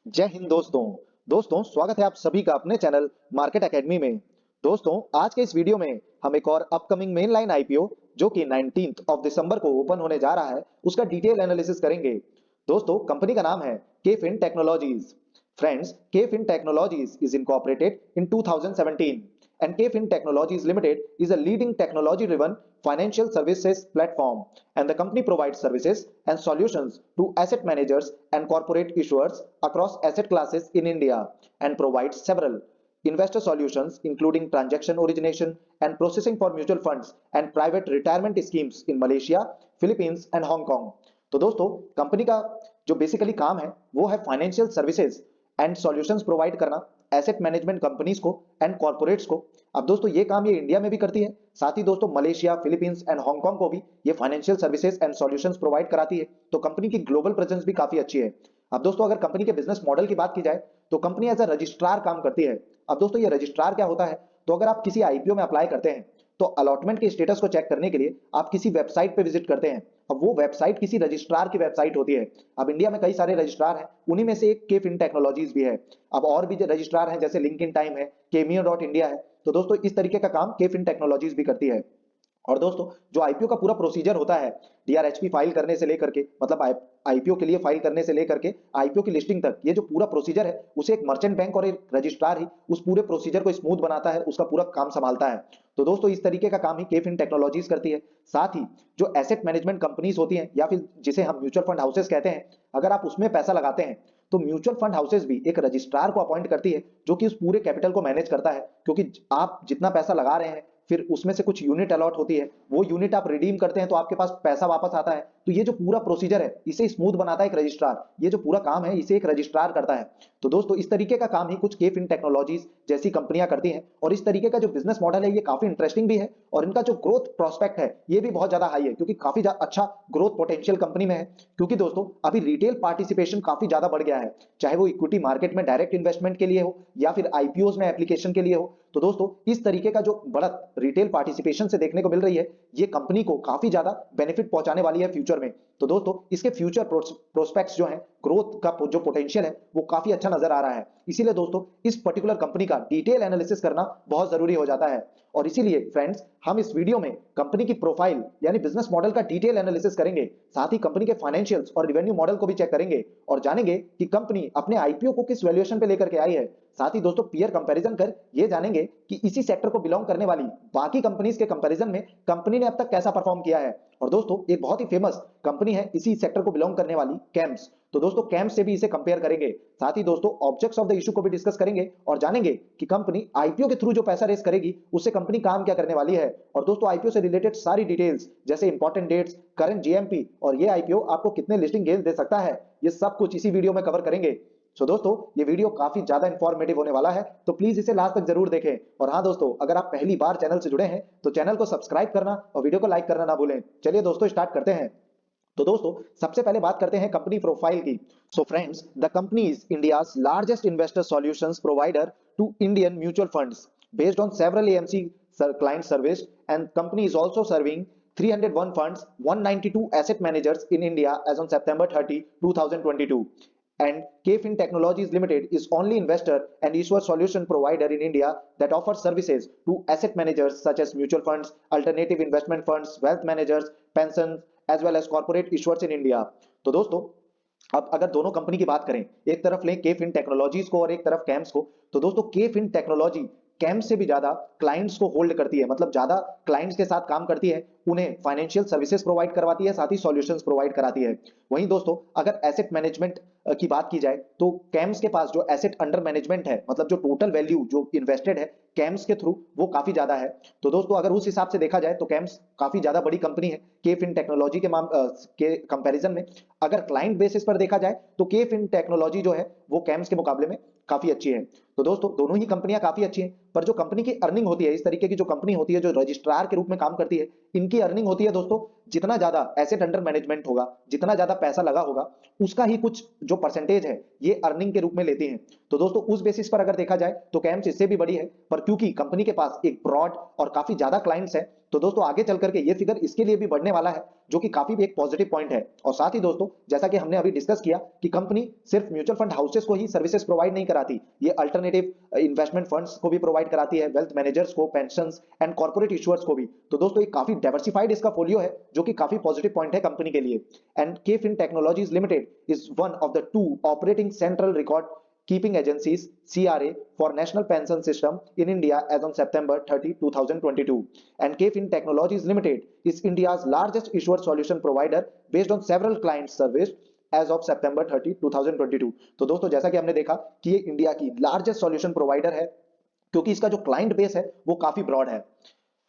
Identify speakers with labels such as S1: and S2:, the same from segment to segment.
S1: जय हिंद दोस्तों स्वागत है आप सभी का अपने चैनल मार्केट एकेडमी में। दोस्तों आज के इस वीडियो में हम एक और अपकमिंग मेन लाइन आईपीओ जो कि 19th ऑफ दिसंबर को ओपन होने जा रहा है उसका डिटेल एनालिसिस करेंगे। दोस्तों कंपनी का नाम है KFin technologies. Friends, KFin technologies is incorporated in 2017 and KFin Technologies Limited is a leading technology-driven financial services platform, and the company provides services and solutions to asset managers and corporate issuers across asset classes in India, and provides several investor solutions including transaction origination and processing for mutual funds and private retirement schemes in Malaysia, Philippines and Hong Kong। तो दोस्तों company का जो basically काम है वो है financial services and solutions provide करना asset management companies को एंड कॉर्पोरेट्स को। अब दोस्तों ये काम ये इंडिया में भी करती है, साथ ही दोस्तों मलेशिया, फिलीपींस एंड हांगकांग को भी ये financial services and solutions provide कराती है। तो कंपनी की ग्लोबल प्रेजेंस भी काफी अच्छी है। अब दोस्तों अगर कंपनी के बिजनेस मॉडल की बात की जाए तो कंपनी एज अ रजिस्ट्रार काम करती है। अब दोस्तों ये रजिस्ट्रार क्या होता है, तो अगर आप किसी आईपीओ में अप्लाई करते हैं तो अलॉटमेंट के स्टेटस को चेक करने के लिए आप किसी वेबसाइट पे विजिट करते हैं। अब वो वेबसाइट किसी रजिस्ट्रार की वेबसाइट होती है। अब इंडिया में कई सारे रजिस्ट्रार हैं, उन्हीं में से एक केफिन टेक्नोलॉजीज भी है। अब और भी जो रजिस्ट्रार हैं जैसे लिंक इन टाइम है, केमियो डॉट इंडिया है। तो दोस्तों इस तरीके का काम केफिन टेक्नोलॉजीज भी करती है। और दोस्तों जो आईपीओ का पूरा प्रोसीजर होता है, डीआरएचपी फाइल करने से लेकर के मतलब आईपीओ के लिए फाइल करने से लेकर के आईपीओ की लिस्टिंग तक, ये जो पूरा प्रोसीजर है उसे एक मर्चेंट बैंक और एक रजिस्ट्रार ही उस पूरे प्रोसीजर को स्मूथ बनाता है, उसका पूरा काम संभालता है। तो दोस्तों इस तरीके का काम ही केफिन टेक्नोलॉजीज करती है। साथ ही जो एसेट मैनेजमेंट कंपनीज होती हैं या फिर जिसे हम म्यूचुअल फंड हाउसेस कहते हैं, अगर आप उसमें पैसा लगाते हैं तो म्यूचुअल फंड हाउसेस भी एक रजिस्ट्रार को अपॉइंट करती है जो कि उस पूरे कैपिटल को मैनेज करता है। क्योंकि आप जितना पैसा लगा रहे हैं फिर उसमें से कुछ यूनिट अलॉट होती है, वो यूनिट आप रिडीम करते हैं तो आपके पास पैसा वापस आता है। तो ये जो पूरा प्रोसीजर है इसे स्मूथ बनाता है एक रजिस्ट्रार। ये जो पूरा काम है इसे एक रजिस्ट्रार करता है। तो दोस्तों इस तरीके का काम ही कुछ केफिन टेक्नोलॉजीज जैसी कंपनियां करती हैं। और इस तरीके का जो बिजनेस मॉडल है ये काफी इंटरेस्टिंग भी है और इनका जो ग्रोथ प्रोस्पेक्ट है ये भी बहुत ज्यादा हाई है, क्योंकि काफी अच्छा ग्रोथ पोटेंशियल कंपनी में है। क्योंकि दोस्तों अभी रिटेल पार्टिसिपेशन काफी ज्यादा बढ़ गया है, चाहे वो इक्विटी मार्केट में डायरेक्ट इन्वेस्टमेंट के लिए हो या फिर आईपीओ में एप्लीकेशन के लिए हो। तो दोस्तों इस तरीके का जो बढ़त रिटेल पार्टिसिपेशन से देखने को मिल रही है ये कंपनी को काफी ज्यादा बेनिफिट पहुंचाने वाली है फ्यूचर में। तो दोस्तों इसके फ्यूचर प्रोस्पेक्ट्स जो हैं, ग्रोथ का जो पोटेंशियल है वो काफी अच्छा नजर आ रहा है। इसीलिए दोस्तों इस पर्टिकुलर कंपनी का डिटेल एनालिसिस करना बहुत जरूरी हो जाता है। और इसीलिए फ्रेंड्स हम इस वीडियो में कंपनी की प्रोफाइल यानी बिजनेस मॉडल का डिटेल एनालिसिस करेंगे, साथ ही कंपनी के फाइनेंशियल्स और रिवेन्यू मॉडल को भी चेक करेंगे और जानेंगे कि कंपनी अपने आईपीओ को किस वैल्यूएशन पे लेकर के आई है। साथ ही दोस्तों पीयर कंपैरिजन कर ये जानेंगे कि इसी सेक्टर को बिलोंग करने वाली बाकी कंपनीज के कंपैरिजन में कंपनी ने अब तक कैसा परफॉर्म किया है। और दोस्तों एक बहुत ही फेमस कंपनी है इसी सेक्टर को बिलोंग करने वाली, कैम्स। तो दोस्तों कैम्स से भी इसे कंपेयर करेंगे। साथ ही दोस्तों ऑब्जेक्ट्स ऑफ द इशू को भी डिस्कस करेंगे और जानेंगे कि कंपनी आईपीओ के थ्रू जो पैसा रेस करेगी उससे कंपनी काम क्या करने वाली है। और दोस्तों आईपीओ से रिलेटेड सारी डिटेल्स जैसे इंपॉर्टेंट डेट्स, करंट जीएमपी और ये आईपीओ आपको कितने लिस्टिंग गेंस दे सकता है, ये सब कुछ इसी वीडियो में कवर करेंगे। सो दोस्तों ये वीडियो काफी ज्यादा इंफॉर्मेटिव होने वाला है, तो प्लीज इसे लास्ट तक जरूर देखें। और हाँ दोस्तों अगर आप पहली बार चैनल से जुड़े हैं तो चैनल को सब्सक्राइब करना और वीडियो को लाइक करना ना भूलें। चलिए दोस्तों स्टार्ट करते हैं। तो दोस्तों सबसे पहले बात करते हैं कंपनी प्रोफाइल की। So friends the company is India's largest investor solutions provider to Indian mutual funds based on several AMC client service, and company is also serving 301 funds, 192 asset managers in India as on September 30, 2022. And KFin Technologies Limited is only investor and issuer solution provider in India that offers services to asset managers such as mutual funds, alternative investment funds, wealth managers, pensions, as well as corporate issuers in India। तो दोस्तों अब अगर दोनों company की बात करें, एक तरफ लें केफिन टेक्नोलॉजीज को और एक तरफ कैम्स को, तो दोस्तों केफिन टेक्नोलॉजी कैम्स से भी ज्यादा क्लाइंट्स को होल्ड करती है, मतलब ज्यादा क्लाइंट्स के साथ काम करती है, उन्हें फाइनेंशियल सर्विसेज प्रोवाइड करवाती है, साथ ही सॉल्यूशंस प्रोवाइड कराती है। वहीं दोस्तों अगर एसेट मैनेजमेंट की बात की जाए तो कैम्स के पास जो एसेट अंडर मैनेजमेंट है, मतलब जो टोटल वैल्यू जो इन्वेस्टेड है कैम्स के थ्रू, वो काफी ज्यादा है। तो दोस्तों अगर उस हिसाब से देखा जाए तो कैम्स काफी ज्यादा बड़ी कंपनी है केफिन टेक्नोलॉजी के कंपैरिजन में। अगर क्लाइंट बेसिस पर देखा जाए तो केफिन टेक्नोलॉजी जो है वो कैम्स के मुकाबले में काफी अच्छी है। तो दोस्तों दोनों ही कंपनियां काफी अच्छी हैं, पर जो कंपनी की अर्निंग होती है, इस तरीके की जो कंपनी होती है जो रजिस्ट्रार के रूप में काम करती है, इनकी अर्निंग होती है दोस्तों जितना ज्यादा एसेट अंडर मैनेजमेंट होगा, जितना ज्यादा पैसा लगा होगा, उसका ही कुछ जो परसेंटेज है ये अर्निंग के रूप में लेती हैं। तो दोस्तों उस बेसिस पर अगर देखा जाए तो कैम्स इससे भी बड़ी है, पर क्योंकि कंपनी के पास एक ब्रॉड और काफी ज्यादा क्लाइंट्स है, तो दोस्तों आगे चल करके ये फिगर इसके लिए भी बढ़ने वाला है, जो कि काफी एक पॉजिटिव पॉइंट है। और साथ ही दोस्तों जैसा कि हमने अभी डिस्कस किया कि कंपनी सिर्फ म्यूचुअल फंड हाउसेस को ही सर्विसेज प्रोवाइड नहीं कराती, ये अल्टरनेटिव इन्वेस्टमेंट फंड्स को भी प्रोवाइड कराती है, वेल्थ मैनेजर्स को, पेंशंस एंड कॉर्पोरेट इशूअर्स को भी। तो दोस्तों एक काफी डाइवर्सिफाइड इसका फोलियो है, जो कि काफी पॉजिटिव पॉइंट है कंपनी के लिए। And KFin technologies limited is one of the two operating central record keeping agencies CRA for National Pension System in India as on September 30, 2022. And KFin Technologies Limited is India's largest issuer solution provider based on several client service as of September 30, 2022. तो दोस्तों जैसा कि हमने देखा कि ये India की largest solution provider है, क्योंकि इसका जो क्लाइंट बेस है वो काफी ब्रॉड है।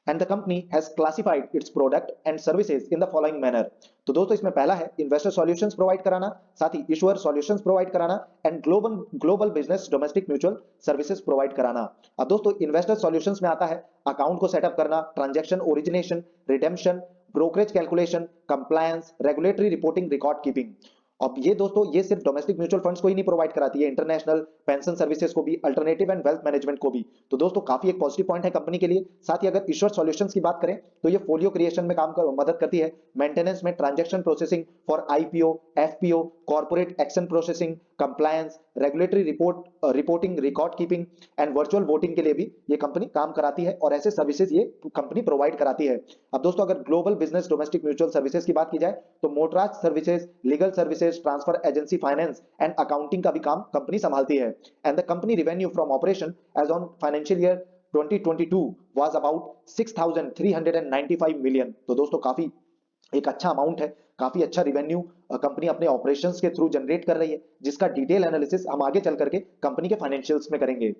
S1: And the company has classified its product and services in the following manner. तो दोस्तों इसमें पहला है इन्वेस्टर सॉल्यूशंस प्रोवाइड कराना, साथ ही इशुअर सॉल्यूशंस प्रोवाइड कराना and global business domestic mutual services provide कराना। अब दोस्तों इन्वेस्टर सॉल्यूशंस में आता है अकाउंट को सेटअप करना, transaction origination, redemption, brokerage calculation, compliance, regulatory reporting, record keeping. अब ये दोस्तों ये सिर्फ डोमेस्टिक म्यूचुअल फंड्स को ही नहीं प्रोवाइड कराती है, इंटरनेशनल पेंशन सर्विसेज को भी, अल्टरनेटिव एंड वेल्थ मैनेजमेंट को भी। तो दोस्तों काफी एक पॉजिटिव पॉइंट है कंपनी के लिए। साथ ही अगर इश्योर सॉल्यूशंस की बात करें तो ये फोलियो क्रिएशन में मदद करती है, मेंटेनेंस में, transaction processing for IPO, FPO, corporate action processing, compliance, regulatory reporting, record keeping and virtual voting के लिए भी ये कंपनी काम कराती है, और ऐसे सर्विसेज ये कंपनी प्रोवाइड कराती है। अब दोस्तों अगर global business domestic mutual services की बात की जाए तो मोटराज services, legal services, transfer agency, finance and accounting का भी काम कंपनी संभालती है। And the company revenue from operation as on financial year 2022 was about 6395 million. तो दोस्तों काफी एक अच्छा अमाउंट है, काफी अच्छा रिवेन्यू कंपनी अपने ऑपरेशंस के थ्रू जनरेट कर रही है, जिसका डिटेल एनालिसिस हम आगे चल करके कंपनी के फाइनेंशियल्स में करेंगे।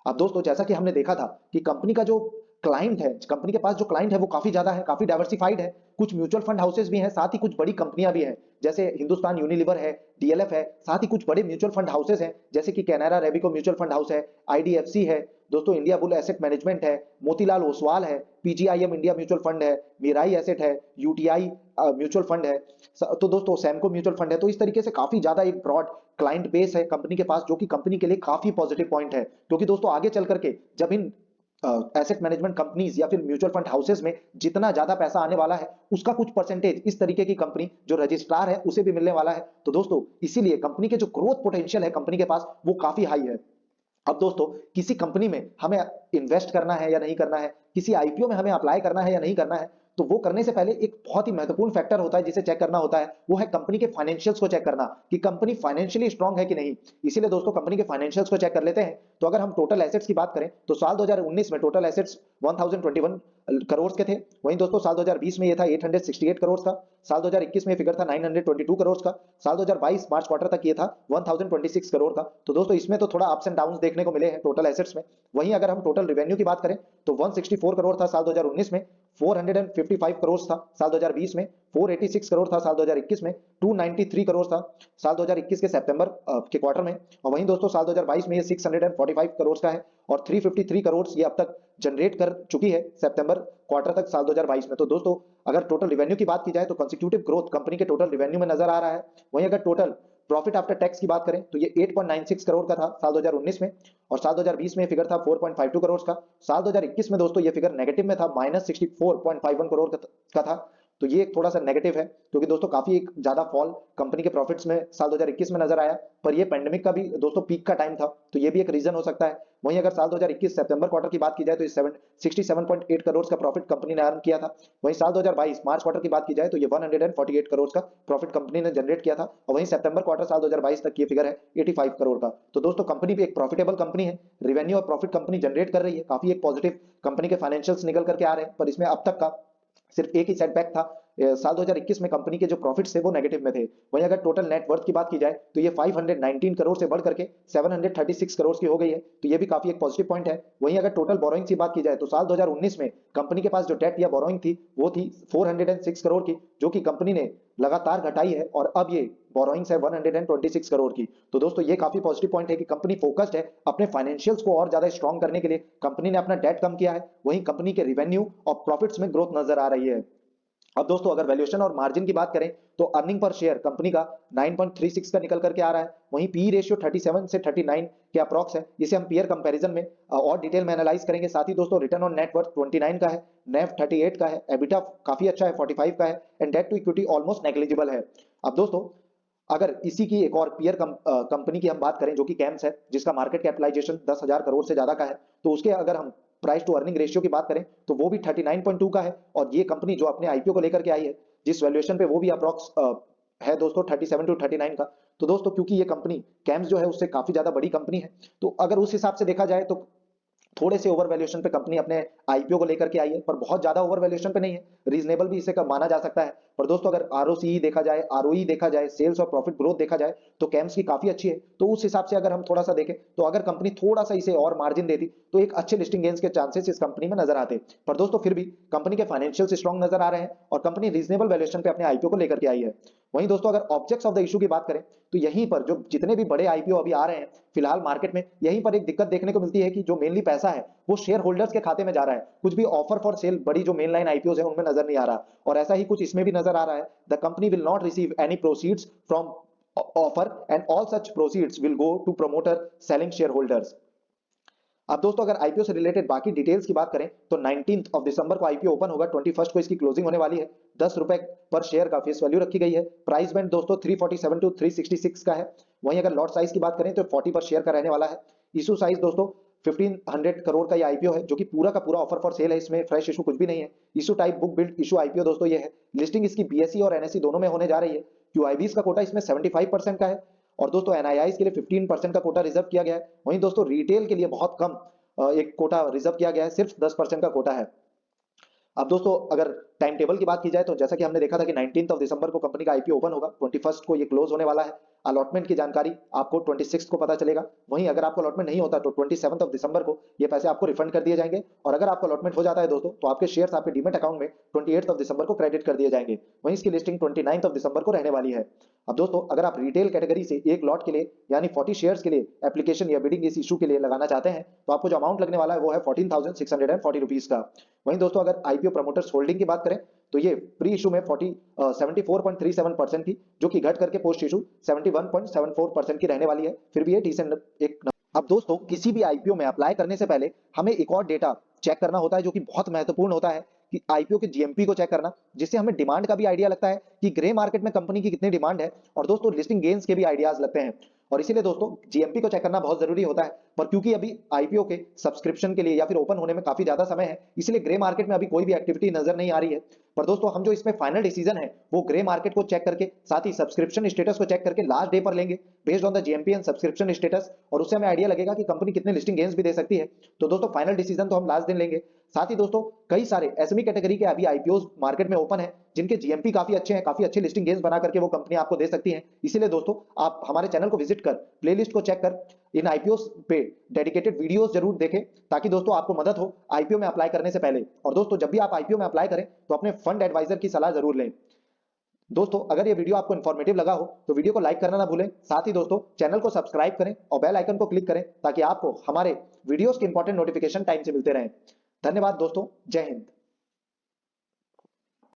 S1: अब दोस्तों जैसा कि हमने देखा था कि कंपनी का जो क्लाइंट है, कंपनी के पास जो क्लाइंट है वो काफी ज्यादा है, काफी डाइवर्सिफाइड है। कुछ म्यूचुअल फंड हाउसेस भी हैं, साथ ही कुछ बड़ी कंपनियां भी हैं, जैसे हिंदुस्तान यूनिलीवर है, डीएलएफ है, साथ ही कुछ बड़े म्यूचुअल फंड हाउसेस हैं जैसे कि कैनरा रेबिको म्यूचुअल फंड हाउस है, आईडीएफसी है, दोस्तों इंडिया बुल एसेट मैनेजमेंट है, मोतीलाल ओसवाल है, पीजीआईएम इंडिया म्यूचुअल फंड है, मीराई एसेट है, यूटीआई म्यूचुअल फंड है, तो दोस्तों सैमको म्यूचुअल फंड है। तो इस तरीके से काफी ज्यादा एक ब्रॉड क्लाइंट बेस है कंपनी के पास, जो कि कंपनी के लिए काफी पॉजिटिव पॉइंट है, क्योंकि दोस्तों आगे चल करके जब इन एसेट मैनेजमेंट कंपनीज या फिर म्यूचुअल फंड हाउसेस में जितना ज्यादा पैसा आने वाला है, उसका कुछ परसेंटेज इस तरीके की कंपनी जो रजिस्ट्रार है उसे भी मिलने वाला है। तो दोस्तों इसीलिए कंपनी के जो ग्रोथ पोटेंशियल है कंपनी के पास वो काफी हाई है। अब दोस्तों किसी कंपनी में हमें इन्वेस्ट करना है या नहीं करना है, किसी आईपीओ में हमें अप्लाई करना है या नहीं करना है, तो वो करने से पहले एक बहुत ही महत्वपूर्ण फैक्टर होता है जिसे चेक करना होता है, वो है कंपनी के फाइनेंशियल्स को चेक करना कि कंपनी फाइनेंशियली स्ट्रांग है कि नहीं। इसीलिए दोस्तों कंपनी के फाइनेंशियल्स को चेक कर लेते हैं। तो अगर हम टोटल एसेट्स की बात करें तो साल 2019 में टोटल एसेट्स 1021 करोड़ के थे, वहीं दोस्तों साल 2020 में ये था 868 करोड़ का, साल 2021 में फिगर था 922 करोड़ का, साल 2022 मार्च क्वार्टर तक ये था 1026 करोड़ का। तो दोस्तों इसमें तो थोड़ा अप्स एंड डाउन्स देखने को मिले हैं टोटल एसेट्स में। वहीं अगर हम टोटल रेवेन्यू की बात करें तो 164 करोड़ था साल 2019 में, 455 करोड़ था साल 2020 में, 486 करोड़ था साल 2021 में, 293 करोड़ था साल 2021 के सितंबर के क्वार्टर में, और वहीं दोस्तों साल 2022 में ये 645 करोड़ का है, और 353 करोड़ ये अब तक जनरेट कर चुकी है सितंबर क्वार्टर तक साल 2022 में। तो दोस्तों अगर टोटल रिवेन्यू की बात की जाए तो कंसेक्यूटिव ग्रोथ कंपनी के टोटल रिवेन्यू में नजर आ रहा है। वहीं अगर टोटल प्रॉफिट आफ्टर टैक्स की बात करें तो ये 8.96 करोड़ का था साल 2019 में, और साल 2020 में फिगर था 4.52 करोड़ का। साल 2021 में दोस्तों ये फिगर नेगेटिव में था, -64.51 करोड़ का था। तो ये थोड़ा सा नेगेटिव है, क्योंकि दोस्तों काफी एक ज्यादा फॉल कंपनी के प्रॉफिट्स में साल 2021 में नजर आया, पर ये पेंडेमिक का भी दोस्तों पीक का टाइम था, तो ये भी एक रीजन हो सकता है। वहीं अगर साल 2021 सितंबर क्वार्टर की बात की जाए तो 67.8 करोड़ का प्रॉफिट कंपनी ने अर्न किया था। वहीं साल 2022 मार्च क्वार्टर की बात की जाए तो ये 148 करोड़ का प्रॉफिट कंपनी ने जनरेट किया था, और वहीं सितंबर क्वार्टर साल 2022 तक ये फिगर है 85 करोड़ का। तो दोस्तों कंपनी भी एक प्रॉफिटेबल कंपनी है, रिवेन्यू और प्रॉफिट कंपनी जनरेट कर रही है, काफी एक पॉजिटिव कंपनी के फाइनेंशियल्स निकल करके आ रहे हैं। पर इसमें अब तक का सिर्फ एक ही सेटबैक था, साल 2021 में कंपनी के जो प्रॉफिट्स थे वो नेगेटिव में थे। वहीं अगर टोटल नेट वर्थ की बात की जाए तो ये 519 करोड़ से बढ़ करके 736 करोड़ की हो गई है, तो ये भी काफी एक पॉजिटिव पॉइंट है। वहीं अगर टोटल बोरोइंग की बात की जाए तो साल 2019 में कंपनी के पास जो डेट या बोरोइंग थी वो थी 406 करोड़ की, जो कि कंपनी ने लगातार घटाई है, और अब ये बोरोइंग्स है 126 करोड़ की। तो दोस्तों ये काफी पॉजिटिव पॉइंट है कि कंपनी फोकस्ड है अपने फाइनेंशियल्स को और ज्यादा स्ट्रॉन्ग करने के लिए, कंपनी ने अपना डेट कम किया है, वहीं कंपनी के रिवेन्यू और प्रॉफिट्स में ग्रोथ नजर आ रही है। अब दोस्तों अगर वैल्यूएशन और मार्जिन की बात करें तो अर्निंग पर शेयर कंपनी का 9.36 का निकल करके आ रहा है। वहीं पी रेशियो 37 से 39 के अप्रॉक्स है। इसे हम पीयर कंपैरिजन में और डिटेल में एनालाइज करेंगे। साथ ही दोस्तों रिटर्न ऑन नेट वर्थ 29 का है, नेफ 38 का है, एबिटा काफी अच्छा है 45 का है and debt to equity almost negligible है। अब दोस्तों अगर इसी की एक और पीयर कंपनी की हम बात करें जो कि कैम्स है, जिसका मार्केट कैपिटलाइजेशन 10,000 करोड़ से ज्यादा का है, तो उसके अगर हम प्राइस टू अर्निंग रेशियो की बात करें तो वो भी 39.2 का है। और ये कंपनी जो अपने आईपीओ को लेकर के आई है जिस वैल्यूएशन पे, वो भी अप्रॉक्स है दोस्तों 37 टू 39 का। तो दोस्तों क्योंकि ये कंपनी कैम्स जो है उससे काफी ज्यादा बड़ी कंपनी है, तो अगर उस हिसाब से देखा जाए तो थोड़े से ओवर वैल्यूएशन पे कंपनी अपने आईपीओ को लेकर के आई है, पर बहुत ज्यादा ओवर वैल्यूएशन पे नहीं है, रीजनेबल भी इसे माना जा सकता है। पर दोस्तों अगर आरओसीई देखा जाए, आरओई देखा जाए, सेल्स और प्रॉफिट ग्रोथ देखा जाए तो कैम्स की काफी अच्छी है। तो उस हिसाब से अगर हम थोड़ा सा देखें तो अगर कंपनी थोड़ा सा इसे और मार्जिन देती तो एक अच्छे लिस्टिंग गेन्स के चांसेस इस कंपनी में नजर आते। पर दोस्तों फिर भी कंपनी के फाइनेंशियल स्ट्रॉन्ग नजर आ रहे हैं और कंपनी रीजनेबल वैल्यूएशन पे अपने आईपीओ को लेकर के आई है। वहीं दोस्तों अगर ऑब्जेक्ट्स ऑफ द इशू की बात करें तो यहीं पर जो जितने भी बड़े आईपीओ अभी आ रहे हैं फिलहाल मार्केट में, यहीं पर एक दिक्कत देखने को मिलती है कि जो मेनली पैसा है वो शेयर होल्डर्स के खाते में जा रहा है। कुछ भी ऑफर फॉर सेल बड़ी जो मेन लाइन आईपीओ है उनमें नजर नहीं आ रहा, और ऐसा ही कुछ इसमें भी नजर आ रहा है। The company will not receive any proceeds from offer and all such proceeds will go to promoter selling shareholders. अब दोस्तों अगर आईपीओ से रिलेटेड बाकी डिटेल्स की बात करें तो 19 ऑफ दिसंबर को आईपीओ ओपन होगा, 21 को इसकी क्लोजिंग होने वाली है। 10 रुपए पर शेयर का फेस वैल्यू रखी गई है। प्राइस बैंड दोस्तों 347 टू 366 का है। वहीं अगर लॉट साइज की बात करें तो 40 पर शेयर का रहने वाला है। इशू साइज दोस्तों 1500 करोड़ का ये आईपीओ है, जो कि पूरा का पूरा ऑफर फॉर सेल है, इसमें फ्रेश इशू कुछ भी नहीं है। Issue type book build issue IPO दोस्तों ये है। लिस्टिंग इसकी बीएसई और एनएसई दोनों में होने जा रही है। क्यूआईबीज का कोटा इसमें 75% का है और दोस्तों एनआईआईज के लिए 15% का कोटा रिजर्व किया गया है। वहीं दोस्तों रिटेल के लिए बहुत कम एक कोटा रिजर्व किया गया है, सिर्फ 10% का कोटा है। अब दोस्तों अगर टाइम टेबल की बात की जाए तो जैसा कि हमने देखा था कि 19 ऑफ दिसंबर को कंपनी का आईपीओ ओपन होगा, 21 को ये क्लोज होने वाला है। अलॉटमेंट की जानकारी आपको 26 को पता चलेगा। वहीं अगर आपको अलॉटमेंट नहीं होता तो 27 ऑफ दिसंबर को ये पैसे आपको रिफंड कर दिए जाएंगे, और अगर आपको अलॉटमेंट हो जाता है दोस्तों तो आपके शेयर्स आपके डीमेट अकाउंट में 28 ऑफ दिसंबर को क्रेडिट कर दिए जाएंगे। वहीं इसकी लिस्टिंग 29 ऑफ दिसंबर को रहने वाली है। अब दोस्तों अगर आप रिटेल कैटेगरी से एक लॉट के लिए यानी 40 शेयर्स के लिए एप्लीकेशन या बिडिंग इस इशू के लिए लगाना चाहते हैं तो आपको जो अमाउंट लगने वाला है वो है 14,640 रुपीज का। वहीं दोस्तों अगर आईपीओ प्रमोटर्स होल्डिंग की बात करें तो ये प्री इशू में 74.37% थी, जो कि घट करके पोस्ट इशू 71.74% की रहने वाली है। फिर भी ये डिसेंट एक। अब दोस्तों किसी भी आईपीओ में अप्लाई करने से पहले हमें एक और डेटा चेक करना होता है जो कि बहुत महत्वपूर्ण होता है, कि आईपीओ के जीएमपी को चेक करना, जिससे हमें डिमांड का भी आइडिया लगता है कि ग्रे मार्केट में कंपनी की कितनी डिमांड है, और दोस्तों लिस्टिंग गेन्स के भी आइडियाज लगते हैं। और इसीलिए दोस्तों जीएमपी को चेक करना बहुत जरूरी होता है। पर क्योंकि अभी आईपीओ के सब्सक्रिप्शन के लिए या फिर ओपन होने में काफी ज्यादा समय है, इसलिए ग्रे मार्केट में अभी कोई भी एक्टिविटी नजर नहीं आ रही है। पर दोस्तों हम जो इसमें फाइनल डिसीजन है वो ग्रे मार्केट को चेक करके, साथ ही सब्सक्रिप्शन स्टेटस को चेक करके लास्ट डे पर लेंगे based on the GMP and subscription status, और उससे हमें आइडिया लगेगा कि कंपनी कितने लिस्टिंग गेन्स भी दे सकती है। तो दोस्तों फाइनल डिसीजन तो हम लास्ट दिन लेंगे। साथ ही दोस्तों कई सारे एसएमई कैटेगरी के अभी आईपीओ मार्केट में ओपन है जिनके जीएमपी काफी अच्छे हैं, काफी अच्छे लिस्टिंग गेन्स बना करके वो कंपनी आपको दे सकती है। इसीलिए दोस्तों आप हमारे चैनल को विजिट कर प्लेलिस्ट को चेक कर इन आईपीओ पे डेडिकेटेड वीडियोस जरूर देखें, ताकि दोस्तों आपको मदद हो आईपीओ में अप्लाई करने से पहले। और दोस्तों जब भी आप आईपीओ में अप्लाई करें तो अपने फंड एडवाइजर की सलाह जरूर लें। दोस्तों अगर ये वीडियो आपको इन्फॉर्मेटिव लगा हो तो वीडियो को लाइक करना ना भूलें। साथ ही दोस्तों चैनल को सब्सक्राइब करें और बेल आइकन को क्लिक करें ताकि आपको हमारे वीडियोस के इंपॉर्टेंट नोटिफिकेशन टाइम से मिलते रहें। धन्यवाद दोस्तों, जय हिंद।